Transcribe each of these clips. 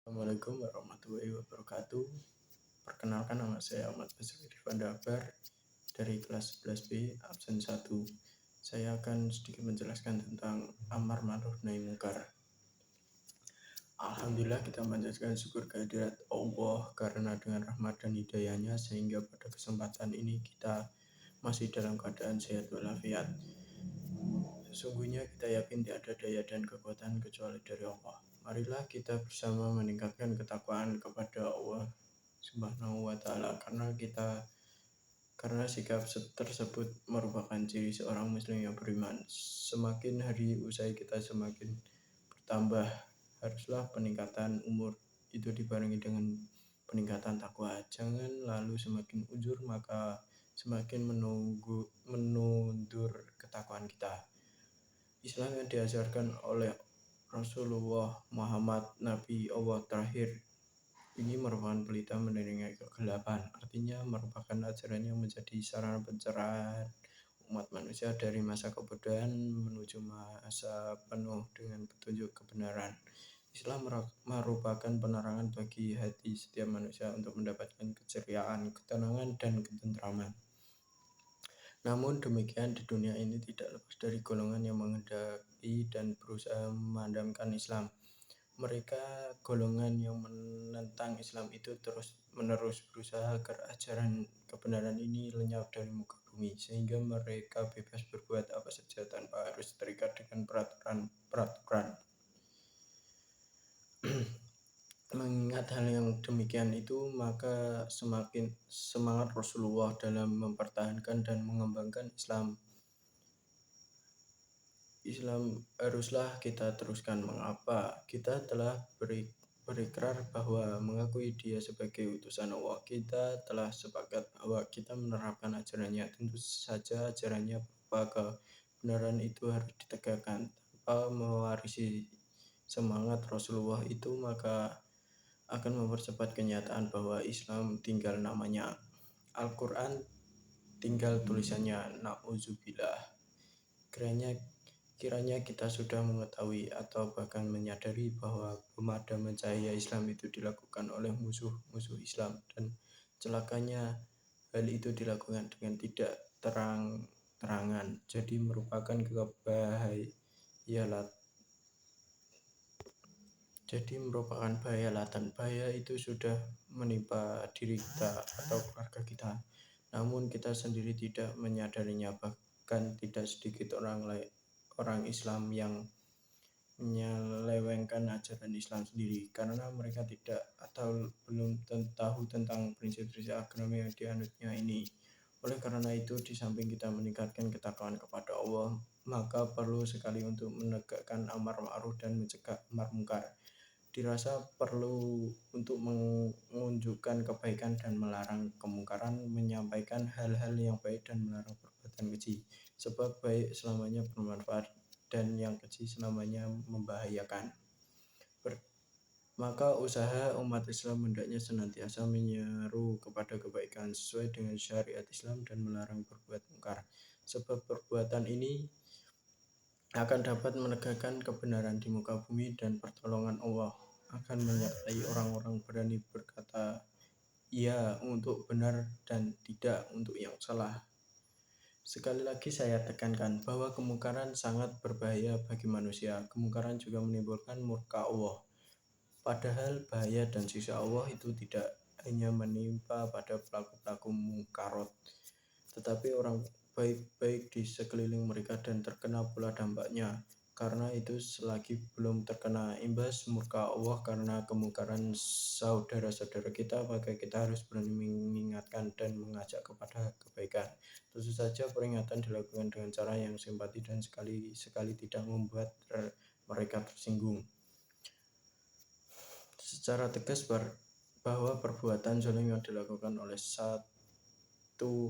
Assalamualaikum warahmatullahi wabarakatuh. Perkenalkan, nama saya Ahmad Basri Vandabar dari kelas 11B absen 1. Saya akan sedikit menjelaskan tentang amar ma'ruf nahi munkar. Alhamdulillah, kita menjadikan syukur kehadirat Allah karena dengan rahmat dan hidayahnya sehingga pada kesempatan ini kita masih dalam keadaan sehat walafiat. Sesungguhnya kita yakin tidak ada daya dan kekuatan kecuali dari Allah. Marilah kita bersama meningkatkan ketakwaan kepada Allah Subhanahu wa Ta'ala, karena sikap tersebut merupakan ciri seorang muslim yang beriman. Semakin hari usai kita semakin bertambah. Haruslah peningkatan umur itu dibarengi dengan peningkatan takwa. Jangan lalu semakin ujur maka semakin menundur ketakwaan kita. Islam yang diajarkan oleh Rasulullah Muhammad, Nabi Allah terakhir, ini merupakan pelita menandingi kegelapan. Artinya merupakan ajaran yang menjadi sarana pencerahan umat manusia dari masa kebodohan menuju masa penuh dengan petunjuk kebenaran. Islam merupakan penerangan bagi hati setiap manusia untuk mendapatkan keceriaan, ketenangan, dan ketentraman. Namun demikian, di dunia ini tidak lepas dari golongan yang menghendaki dan berusaha memadamkan Islam. Mereka golongan yang menentang Islam itu terus-menerus berusaha agar ajaran kebenaran ini lenyap dari muka bumi, sehingga mereka bebas berbuat apa saja tanpa harus terikat dengan peraturan. Mengingat hal yang demikian itu, maka semakin semangat Rasulullah dalam mempertahankan dan mengembangkan Islam haruslah kita teruskan. Mengapa? Kita telah berikrar bahwa mengakui dia sebagai utusan Allah. Kita telah sepakat bahwa kita menerapkan ajarannya. Tentu saja ajarannya berupa kebenaran itu harus ditegakkan. Tanpa mewarisi semangat Rasulullah itu, maka akan mempercepat kenyataan bahwa Islam tinggal namanya, Al-Quran tinggal tulisannya. Na'udzubillah. Kiranya kita sudah mengetahui atau bahkan menyadari bahwa pemadaman cahaya Islam itu dilakukan oleh musuh-musuh Islam, dan celakanya hal itu dilakukan dengan tidak terang-terangan. Jadi merupakan bahaya laten. Bahaya itu sudah menimpa diri kita atau keluarga kita, namun kita sendiri tidak menyadarinya. Bahkan tidak sedikit orang Islam yang menyelewengkan ajaran Islam sendiri karena mereka tidak atau belum tahu tentang prinsip-prinsip agama yang dianutnya ini. Oleh karena itu, di samping kita meningkatkan ketakwaan kepada Allah, maka perlu sekali untuk menegakkan amar ma'ruf dan mencegah amar munkar. Dirasa perlu untuk menunjukkan kebaikan dan melarang kemungkaran, menyampaikan hal-hal yang baik dan melarang perbuatan keji. Sebab baik selamanya bermanfaat dan yang keji selamanya membahayakan. Maka usaha umat Islam hendaknya senantiasa menyeru kepada kebaikan sesuai dengan syariat Islam dan melarang berbuat mungkar. Sebab perbuatan ini akan dapat menegakkan kebenaran di muka bumi, dan pertolongan Allah akan menyertai orang-orang berani berkata ya untuk benar dan tidak untuk yang salah. Sekali lagi saya tekankan bahwa kemungkaran sangat berbahaya bagi manusia. Kemungkaran juga menimbulkan murka Allah. Padahal bahaya dan siksa Allah itu tidak hanya menimpa pada pelaku-pelaku mungkarot, tetapi orang baik-baik di sekeliling mereka dan terkena pula dampaknya. Karena itu, selagi belum terkena imbas murka Allah karena kemungkaran saudara-saudara kita, maka kita harus berani mengingatkan dan mengajak kepada kebaikan. Tentu saja peringatan dilakukan dengan cara yang simpati dan sekali-sekali tidak membuat mereka tersinggung. Secara tegas bahwa perbuatan zalim yang dilakukan oleh satu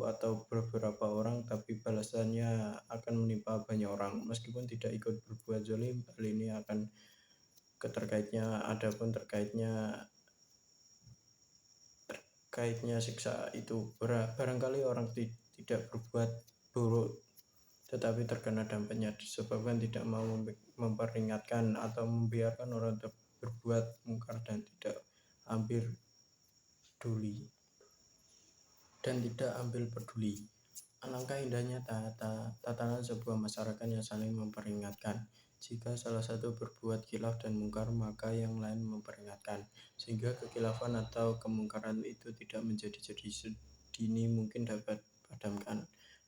atau beberapa orang tapi balasannya akan menimpa banyak orang meskipun tidak ikut berbuat zalim. Hal ini akan adapun terkaitnya siksa itu, barangkali orang tidak berbuat buruk tetapi terkena dampaknya disebabkan tidak mau memperingatkan atau membiarkan orang berbuat mungkar dan tidak dan peduli. Alangkah indahnya tatanan sebuah masyarakat yang saling memperingatkan. Jika salah satu berbuat khilaf dan mungkar, maka yang lain memperingatkan, sehingga kekhilafan atau kemungkaran itu tidak menjadi sedini mungkin dapat padamkan.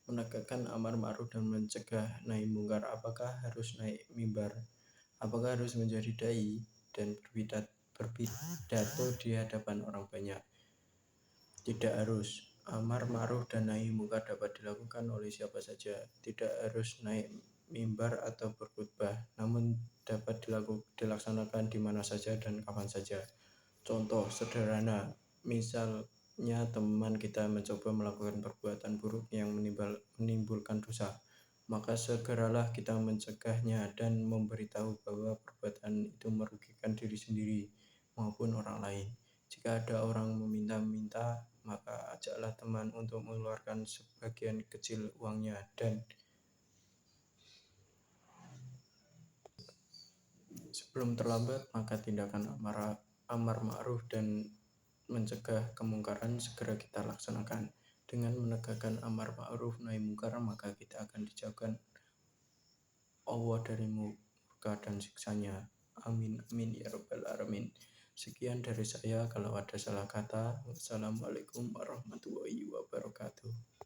Menegakkan amar ma'ruf dan mencegah nahi mungkar. Apakah harus naik mimbar? Apakah harus menjadi dai dan berpidato di hadapan orang banyak? Tidak harus. Amar ma'ruf dan nahi mungkar dapat dilakukan oleh siapa saja. Tidak harus naik mimbar atau berkhutbah, namun dapat dilaksanakan di mana saja dan kapan saja. Contoh sederhana, misalnya teman kita mencoba melakukan perbuatan buruk yang menimbulkan dosa, maka segeralah kita mencegahnya dan memberitahu bahwa perbuatan itu merugikan diri sendiri maupun orang lain. Jika ada orang meminta-minta, maka ajaklah teman untuk mengeluarkan sebagian kecil uangnya, dan sebelum terlambat, maka tindakan amar ma'ruf dan mencegah kemungkaran segera kita laksanakan. Dengan menegakkan amar ma'ruf nahi mungkar, maka kita akan dijauhkan Allah dari murka dan siksanya. Amin amin ya rabbal alamin. Sekian dari saya. Kalau ada salah kata, wassalamualaikum warahmatullahi wabarakatuh.